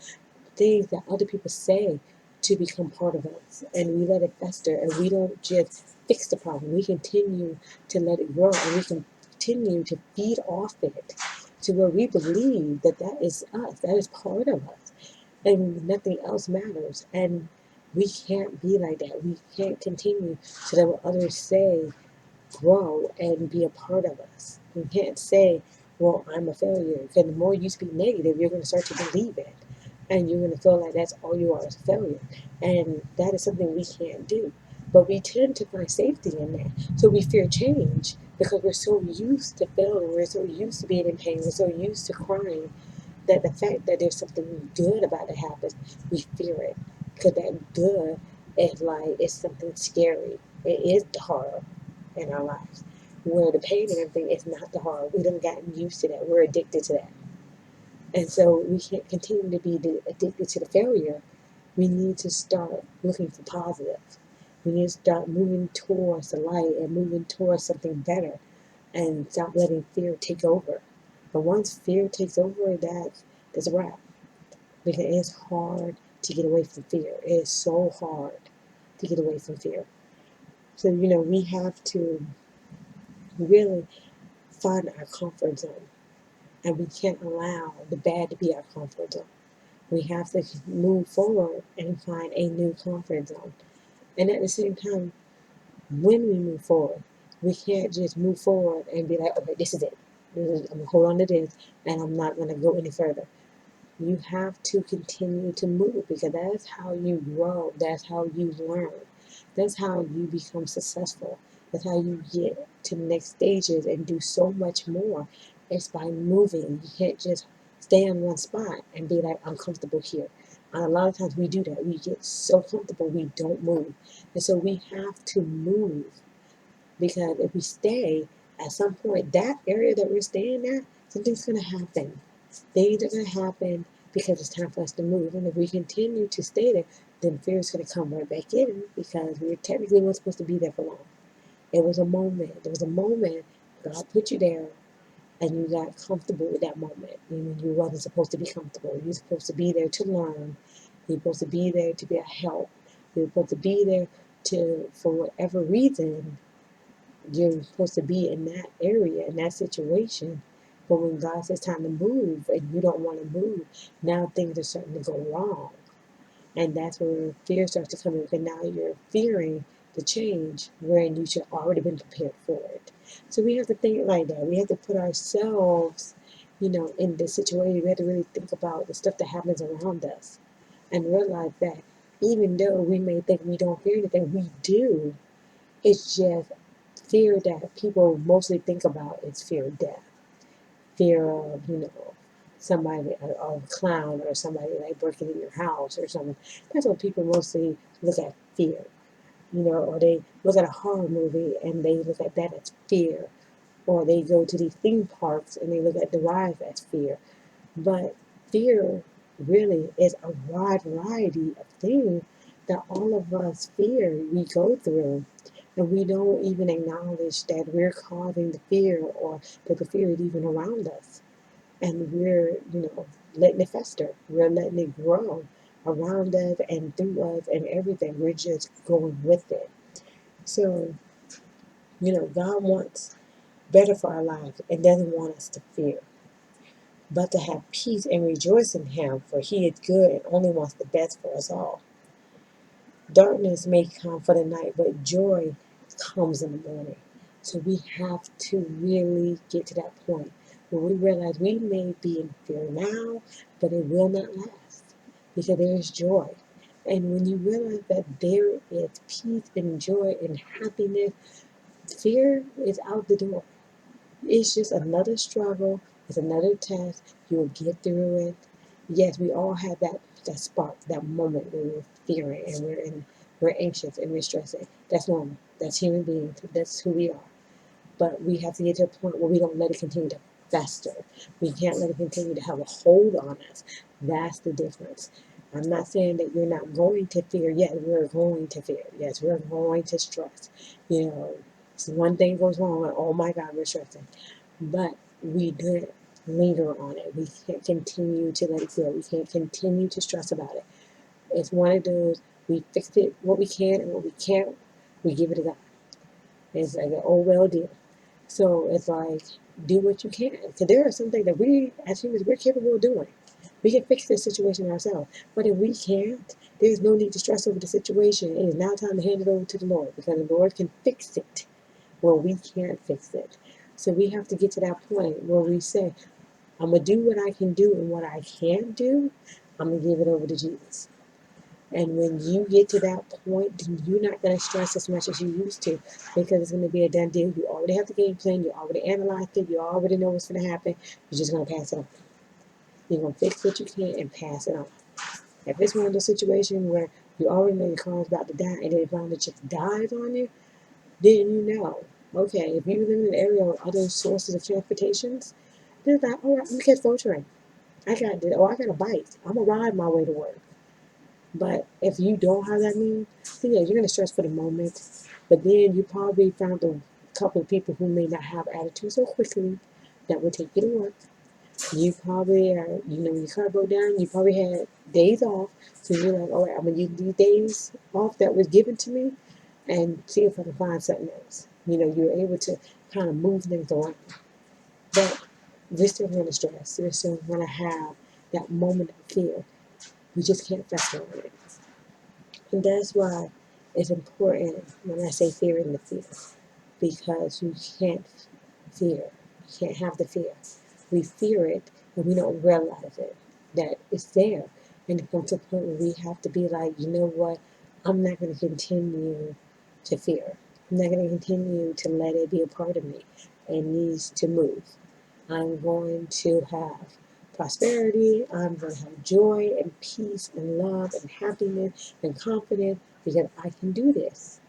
things that other people say to become part of us and we let it fester and we don't just fix the problem. We continue to let it grow and we continue to feed off it to where we believe that that is us, that is part of us, and nothing else matters. And we can't be like that. We can't continue to let what others say grow and be a part of us. You can't say, well, I'm a failure. Because the more you speak negative, you're going to start to believe it. And you're going to feel like that's all you are is a failure. And that is something we can't do. But we tend to find safety in that. So we fear change because we're so used to failing. We're so used to being in pain. We're so used to crying that the fact that there's something good about to happen, we fear it. Because that good is like, it's something scary. It is the horror in our lives. Where the pain and everything is not the horror. We done gotten used to that. We're addicted to that. And so we can't continue to be addicted to the failure. We need to start looking for positive. We need to start moving towards the light and moving towards something better and stop letting fear take over. But once fear takes over, that's a wrap. Because it's hard to get away from fear. It is so hard to get away from fear. So, we have to really find our comfort zone. And we can't allow the bad to be our comfort zone. We have to move forward and find a new comfort zone. And at the same time, when we move forward, we can't just move forward and be like, okay, this is it. I'm going to hold on to this and I'm not going to go any further. You have to continue to move because that's how you grow. That's how you learn. That's how you become successful. That's how you get to the next stages and do so much more. It's by moving. You can't just stay in one spot and be like, I'm comfortable here. And a lot of times we do that. We get so comfortable we don't move. And so we have to move because if we stay, at some point, that area that we're staying at, something's going to happen. Things are going to happen because it's time for us to move. And if we continue to stay there, then fear is going to come right back in because we technically weren't supposed to be there for long. It was a moment. There was a moment God put you there and you got comfortable with that moment. And you wasn't supposed to be comfortable. You were supposed to be there to learn. You're supposed to be there to be a help. You're supposed to be there to, for whatever reason, you're supposed to be in that area, in that situation. But when God says time to move and you don't want to move, now things are starting to go wrong. And that's where fear starts to come in. Because now you're fearing the change wherein you should already been prepared for it. So we have to think like that. We have to put ourselves, in this situation. We have to really think about the stuff that happens around us and realize that even though we may think we don't fear anything, we do. It's just fear that people mostly think about is fear of death, fear of, somebody, a clown or somebody like breaking in your house or something. That's what people mostly look at fear, or they look at a horror movie and they look at that as fear, or they go to these theme parks and they look at the rides as fear. But fear really is a wide variety of things that all of us fear we go through. And we don't even acknowledge that we're causing the fear or that the fear is even around us. And we're, letting it fester. We're letting it grow around us and through us and everything. We're just going with it. So, God wants better for our lives and doesn't want us to fear, but to have peace and rejoice in Him, for He is good and only wants the best for us all. Darkness may come for the night, but joy comes in the morning. So we have to really get to that point where we realize we may be in fear now, but it will not last because there is joy. And when you realize that there is peace and joy and happiness, fear is out the door. It's just another struggle. It's another test. You'll get through it. Yes, we all have that spark, that moment where we're fearing and we're anxious and we're stressing. That's normal. That's human beings. That's who we are. But we have to get to a point where we don't let it continue to fester. We can't let it continue to have a hold on us. That's the difference. I'm not saying that you're not going to fear. Yes, we're going to fear. Yes, we're going to stress. You know, so one thing goes wrong, and oh my God, we're stressing. But we didn't linger on it. We can't continue to let it go. We can't continue to stress about it. It's one of those, we fix it what we can, and what we can't, we give it to God. It's like an old well deal. So it's like, do what you can. Because there are some things that we, as humans, we're capable of doing. We can fix this situation ourselves. But if we can't, there's no need to stress over the situation. It is now time to hand it over to the Lord, because the Lord can fix it where we can't fix it. So we have to get to that point where we say, I'm going to do what I can do, and what I can't do, I'm going to give it over to Jesus. And when you get to that point, then you're not going to stress as much as you used to, because it's going to be a done deal. You already have the game plan. You already analyzed it. You already know what's going to happen. You're just going to pass it on. You're going to fix what you can and pass it on. If it's one of those situations where you already know your car is about to die, and then it finally just dies on you, then you know, okay, if you live in an area with other sources of transportations, then it's like, all right, I'm going to catch the train. I got this. Oh, I got a bike. I'm going to ride my way to work. But if you don't have that means, then yeah, you're gonna stress for the moment. But then you probably found a couple of people who may not have attitude so quickly that will take you to work. You probably are, when your car broke down, you probably had days off. So you're like, all right, I'm gonna use these days off that was given to me and see if I can find something else. You're able to kind of move things around. But we're still gonna stress. We're still gonna have that moment of fear. We just can't fester on it. And that's why it's important when I say fearing the fear, because you can't fear. You can't have the fear. We fear it, and we don't realize it, that it's there. And it comes to a point where we have to be like, you know what? I'm not going to continue to fear. I'm not going to continue to let it be a part of me. It needs to move. I'm going to have prosperity. I'm going to have joy and peace and love and happiness and confidence, because I can do this.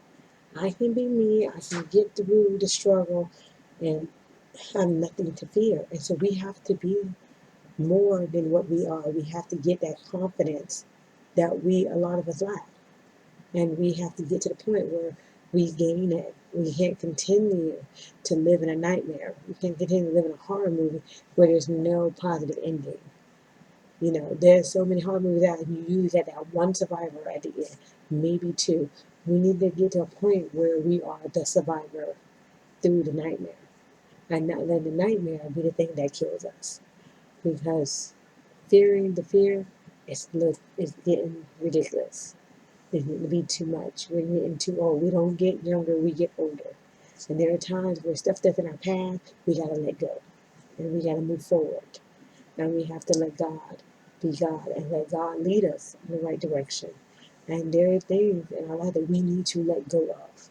I can be me. I can get through the struggle and have nothing to fear. And so we have to be more than what we are. We have to get that confidence that a lot of us lack. And we have to get to the point where we gain it. We can't continue to live in a nightmare. We can't continue to live in a horror movie where there's no positive ending. There's so many horror movies out, and you usually get that one survivor at the end, maybe two. We need to get to a point where we are the survivor through the nightmare, and not let the nightmare be the thing that kills us. Because fearing the fear is getting ridiculous. It's getting to be too much. We're getting too old. We don't get younger, we get older. And there are times where stuff that's in our path, we gotta let go. And we gotta move forward. And we have to let God be God, and let God lead us in the right direction. And there are things in our life that we need to let go of,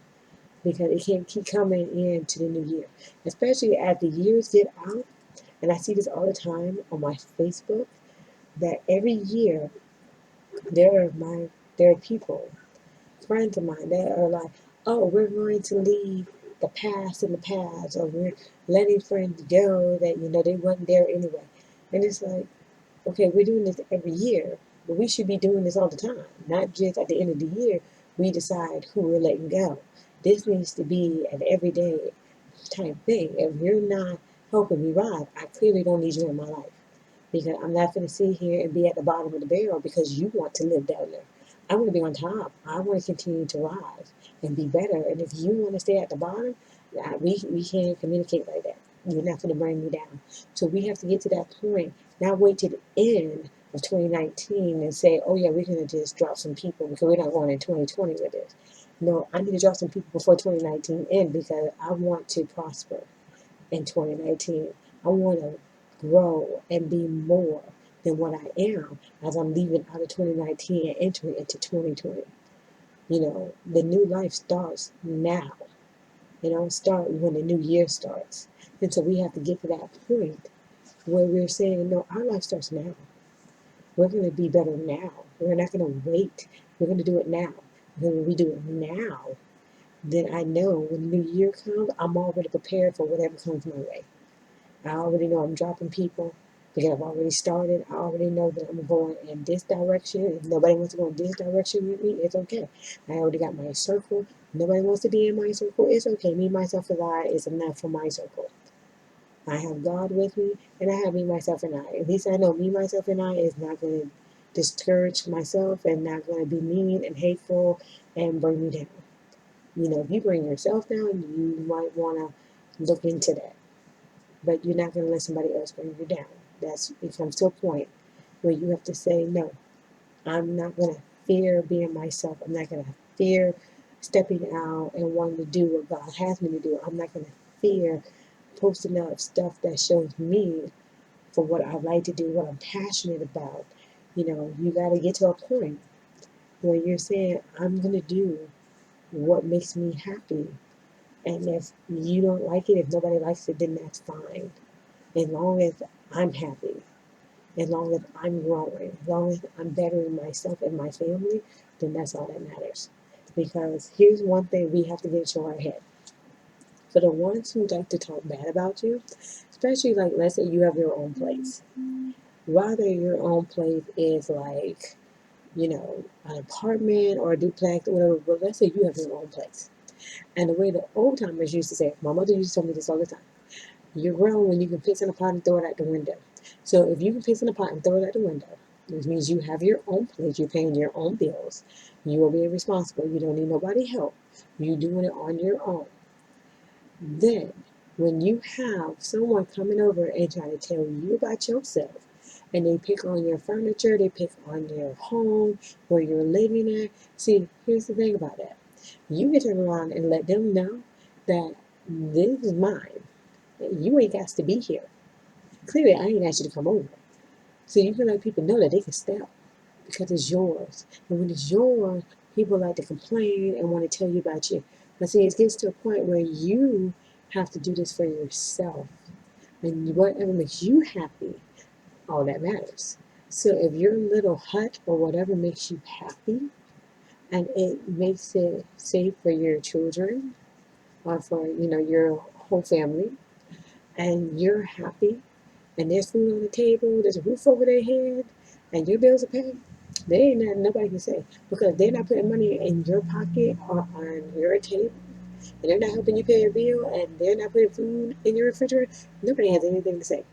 because it can't keep coming into the new year. Especially as the years get out, and I see this all the time on my Facebook, that every year there are people, friends of mine, that are like, oh, we're going to leave the past in the past, or we're letting friends go that they wasn't there anyway. And it's like, okay, we're doing this every year, but we should be doing this all the time, not just at the end of the year we decide who we're letting go. This needs to be an everyday type thing. If you're not helping me rise, I clearly don't need you in my life, because I'm not going to sit here and be at the bottom of the barrel because you want to live down there. I want to be on top. I want to continue to rise and be better. And if you want to stay at the bottom, we can't communicate like that. You're not going to bring me down. So we have to get to that point. Not wait to the end of 2019 and say, oh yeah, we're going to just drop some people because we're not going in 2020 with this. No, I need to drop some people before 2019 ends, because I want to prosper in 2019. I want to grow and be more than what I am as I'm leaving out of 2019 and entering into 2020. The new life starts now. It don't start when the new year starts. And so we have to get to that point where we're saying, no, our life starts now. We're going to be better now. We're not going to wait. We're going to do it now. When we do it now, then I know when the new year comes, I'm already prepared for whatever comes my way. I already know I'm dropping people. because I've already started. I already know that I'm going in this direction. If nobody wants to go in this direction with me, it's okay. I already got my circle. Nobody wants to be in my circle. It's okay. Me, myself, and I is enough for my circle. I have God with me, and I have me, myself, and I. At least I know me, myself, and I is not going to discourage myself and not going to be mean and hateful and bring me down. You know, if you bring yourself down, you might want to look into that. But you're not going to let somebody else bring you down. It comes to a point where you have to say, no, I'm not going to fear being myself. I'm not going to fear stepping out and wanting to do what God has me to do. I'm not going to fear posting up stuff that shows me for what I like to do, what I'm passionate about. You know, you got to get to a point where you're saying, I'm going to do what makes me happy. And if you don't like it, if nobody likes it, then that's fine. As long as I'm happy, as long as I'm growing, as long as I'm bettering myself and my family, then that's all that matters. Because here's one thing we have to get into our head. For the ones who like to talk bad about you, especially like, let's say you have your own place. Whether your own place is like, you know, an apartment or a duplex or whatever, but let's say you have your own place. And the way the old timers used to say it, my mother used to tell me this all the time. You're grown when you can piss in a pot and throw it out the window. So if you can piss in a pot and throw it out the window, which means you have your own place, you're paying your own bills, you are being responsible, you don't need nobody's help, you're doing it on your own. Then, when you have someone coming over and trying to tell you about yourself, and they pick on your furniture, they pick on your home, where you're living at, see, here's the thing about that. You can turn around and let them know that this is mine. You ain't got to be here. Clearly, I ain't asked you to come over. So you can let people know that they can step because it's yours. And when it's yours, people like to complain and want to tell you about you. But see, it gets to a point where you have to do this for yourself. And whatever makes you happy, all that matters. So if your little hut or whatever makes you happy, and it makes it safe for your children or for, you know, your whole family, and you're happy, and there's food on the table, there's a roof over their head, and your bills are paid, there ain't nothing nobody can say, because they're not putting money in your pocket or on your table, and they're not helping you pay your bill, and they're not putting food in your refrigerator. Nobody has anything to say,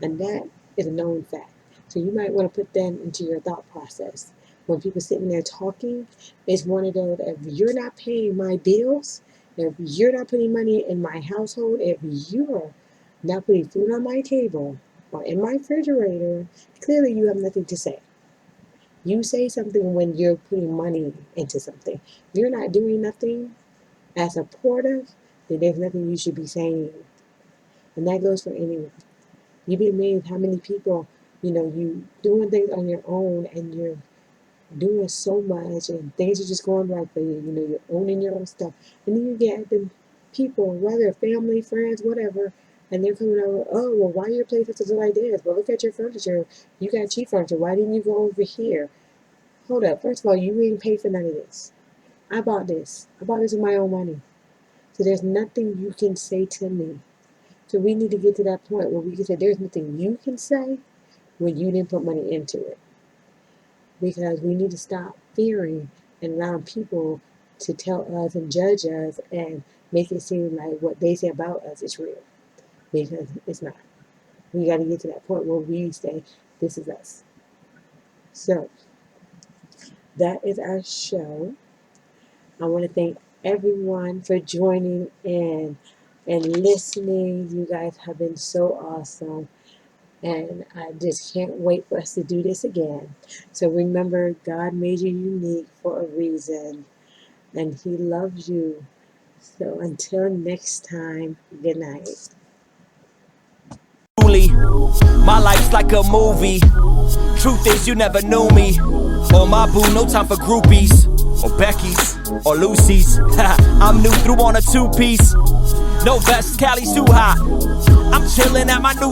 and that is a known fact. So you might want to put that into your thought process. When people sitting there talking, it's one of those, if you're not paying my bills, if you're not putting money in my household, if you're not putting food on my table or in my refrigerator, clearly you have nothing to say. You say something when you're putting money into something. If you're not doing nothing as supportive, then there's nothing you should be saying. And that goes for anyone. You'd be amazed how many people, you know, you doing things on your own and you're doing so much and things are just going right for you. You know, you're owning your own stuff. And then you get the people, whether family, friends, whatever, and they're coming over, oh, well, why your place is like this? Well, look at your furniture. You got cheap furniture. Why didn't you go over here? Hold up. First of all, you didn't pay for none of this. I bought this. I bought this with my own money. So there's nothing you can say to me. So we need to get to that point where we can say there's nothing you can say when you didn't put money into it. Because we need to stop fearing and allowing people to tell us and judge us and make it seem like what they say about us is real. Because it's not. We got to get to that point where we say, this is us. So, that is our show. I want to thank everyone for joining in and listening. You guys have been so awesome. And I just can't wait for us to do this again. So remember, God made you unique for a reason. And He loves you. So until next time, good night. Truly, my life's like a movie. Truth is, you never knew me. Or my boo, no time for groupies. Or Becky's, or Lucy's. I'm new through on a two-piece. No vest, Cali's too hot. I'm chilling at my new